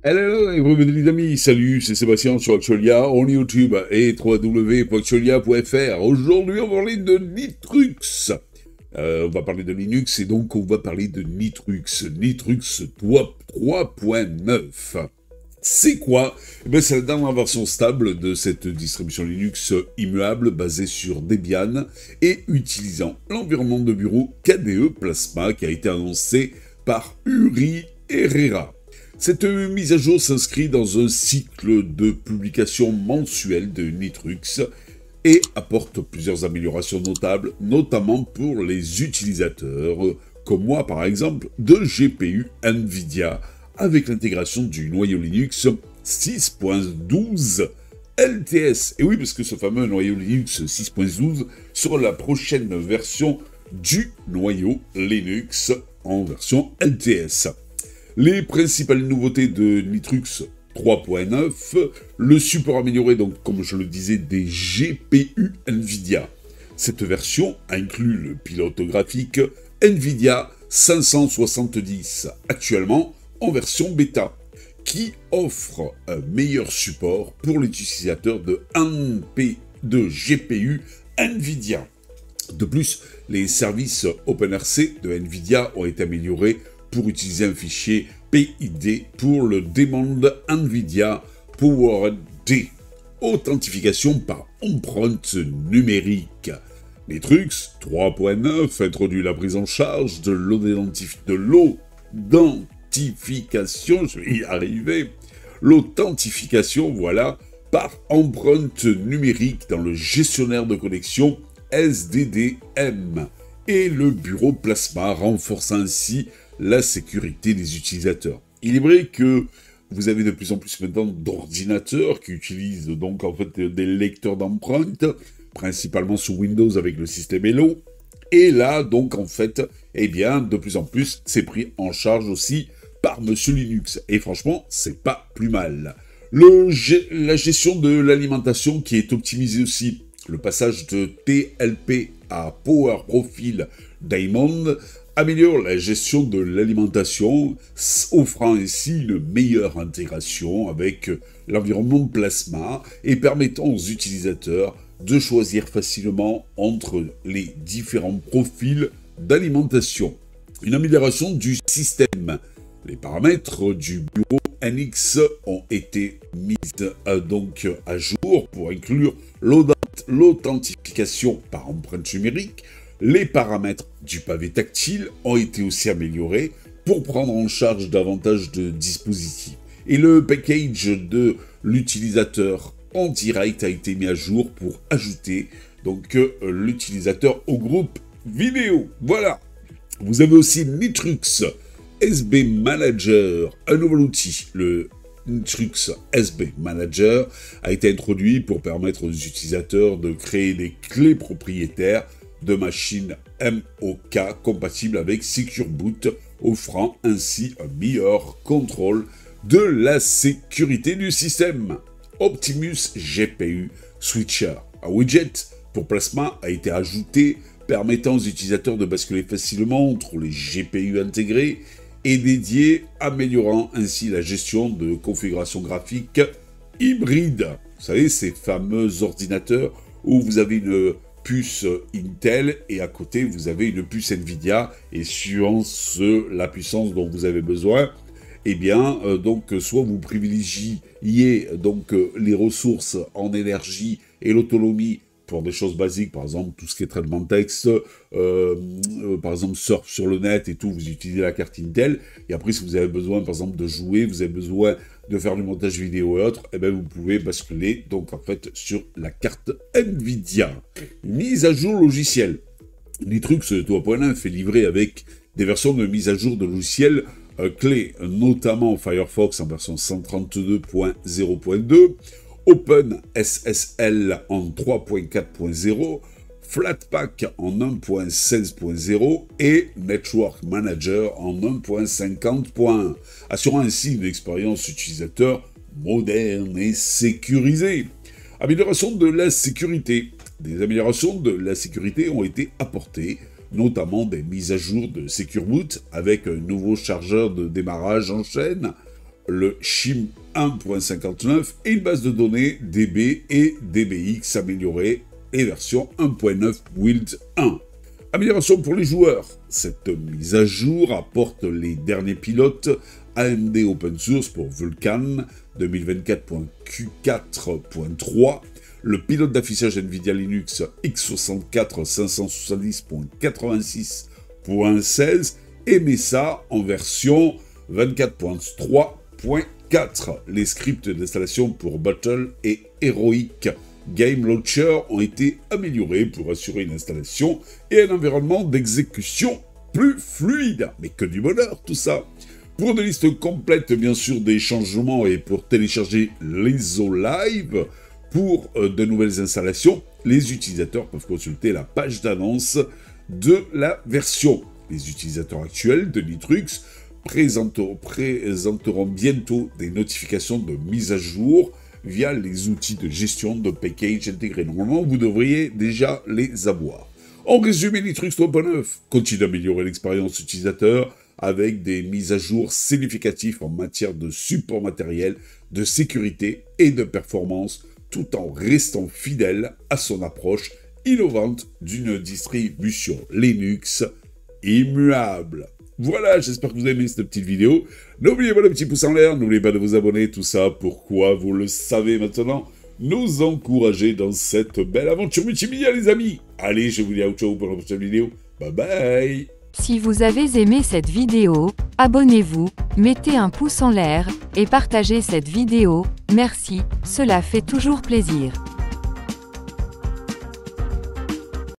Hello et bienvenue les amis, salut, c'est Sébastien sur Actualia, on YouTube et www.actualia.fr. Aujourd'hui on va parler de Nitrux. On va parler de Linux et donc on va parler de Nitrux. Nitrux 3.9. C'est quoi? C'est la dernière version stable de cette distribution Linux immuable basée sur Debian et utilisant l'environnement de bureau KDE Plasma qui a été annoncé par Uri Herrera. Cette mise à jour s'inscrit dans un cycle de publication mensuelle de Nitrux et apporte plusieurs améliorations notables, notamment pour les utilisateurs, comme moi par exemple, de GPU NVIDIA, avec l'intégration du noyau Linux 6.12 LTS. Et oui, parce que ce fameux noyau Linux 6.12 sera la prochaine version du noyau Linux en version LTS. Les principales nouveautés de Nitrux 3.9, le support amélioré, donc comme je le disais, des GPU NVIDIA. Cette version inclut le pilote graphique NVIDIA 570, actuellement en version bêta, qui offre un meilleur support pour les utilisateurs de GPU NVIDIA. De plus, les services OpenRC de NVIDIA ont été améliorés pour utiliser un fichier PID pour le daemon NVIDIA PowerD. Authentification par empreinte numérique. Nitrux 3.9 introduit la prise en charge de l'authentification, je vais y arriver, l'authentification, voilà, par empreinte numérique dans le gestionnaire de connexion SDDM et le bureau Plasma, renforçant ainsi la sécurité des utilisateurs. Il est vrai que vous avez de plus en plus maintenant d'ordinateurs qui utilisent donc en fait des lecteurs d'empreintes, principalement sous Windows avec le système Hello. Et là, donc en fait, eh bien, de plus en plus, c'est pris en charge aussi par Monsieur Linux. Et franchement, c'est pas plus mal. La gestion de l'alimentation qui est optimisée aussi. Le passage de TLP à Power Profile Daemon améliore la gestion de l'alimentation, offrant ainsi une meilleure intégration avec l'environnement Plasma et permettant aux utilisateurs de choisir facilement entre les différents profils d'alimentation. Une amélioration du système. Les paramètres du bureau NX ont été mis donc à jour pour inclure l'authentification par empreinte numérique. Les paramètres du pavé tactile ont été aussi améliorés pour prendre en charge davantage de dispositifs. Et le package de l'utilisateur en direct a été mis à jour pour ajouter donc l'utilisateur au groupe vidéo. Voilà. Vous avez aussi Nitrux SB Manager, un nouvel outil. Le Nitrux SB Manager a été introduit pour permettre aux utilisateurs de créer des clés propriétaires de machines MOK compatibles avec Secure Boot, offrant ainsi un meilleur contrôle de la sécurité du système. Optimus GPU Switcher, un widget pour Plasma a été ajouté, permettant aux utilisateurs de basculer facilement entre les GPU intégrés et dédiés, améliorant ainsi la gestion de configuration graphique hybride. Vous savez, ces fameux ordinateurs où vous avez une puce Intel et à côté vous avez une puce Nvidia et suivant la puissance dont vous avez besoin, eh bien donc soit vous privilégiez donc les ressources en énergie et l'autonomie pour des choses basiques, par exemple tout ce qui est traitement de texte, par exemple surf sur le net et tout, vous utilisez la carte Intel, et après si vous avez besoin par exemple de jouer, vous avez besoin de faire du montage vidéo et autres, et bien vous pouvez basculer donc en fait sur la carte Nvidia. Mise à jour logicielle. Nitrux 3.9 est livré avec des versions de mise à jour de logiciels clés, notamment Firefox en version 132.0.2, OpenSSL en 3.4.0, Flatpak en 1.16.0 et Network Manager en 1.50.1, assurant ainsi une expérience utilisateur moderne et sécurisée. Amélioration de la sécurité. Des améliorations de la sécurité ont été apportées, notamment des mises à jour de Secure Boot avec un nouveau chargeur de démarrage en chaîne, le shim 1.59 et une base de données DB et DBX améliorée et version 1.9 Build 1. Amélioration pour les joueurs. Cette mise à jour apporte les derniers pilotes AMD Open Source pour Vulkan 2024.Q4.3, le pilote d'affichage NVIDIA Linux x64 570.86.16 et Mesa en version 24.3.4. Les scripts d'installation pour Battle et Heroic Game Launcher ont été améliorés pour assurer une installation et un environnement d'exécution plus fluide. Mais que du bonheur tout ça! Pour une liste complète bien sûr des changements et pour télécharger l'ISO Live pour de nouvelles installations, les utilisateurs peuvent consulter la page d'annonce de la version. Les utilisateurs actuels de Nitrux présenteront bientôt des notifications de mise à jour via les outils de gestion de package intégrés. Normalement, vous devriez déjà les avoir. En résumé, Nitrux 3.9 continue d'améliorer l'expérience utilisateur avec des mises à jour significatives en matière de support matériel, de sécurité et de performance, tout en restant fidèle à son approche innovante d'une distribution Linux immuable. Voilà, j'espère que vous avez aimé cette petite vidéo. N'oubliez pas le petit pouce en l'air, n'oubliez pas de vous abonner, tout ça, pourquoi vous le savez maintenant, nous encourager dans cette belle aventure multimédia les amis. Allez, je vous dis ciao pour la prochaine vidéo, bye bye. Si vous avez aimé cette vidéo, abonnez-vous, mettez un pouce en l'air, et partagez cette vidéo, merci, cela fait toujours plaisir.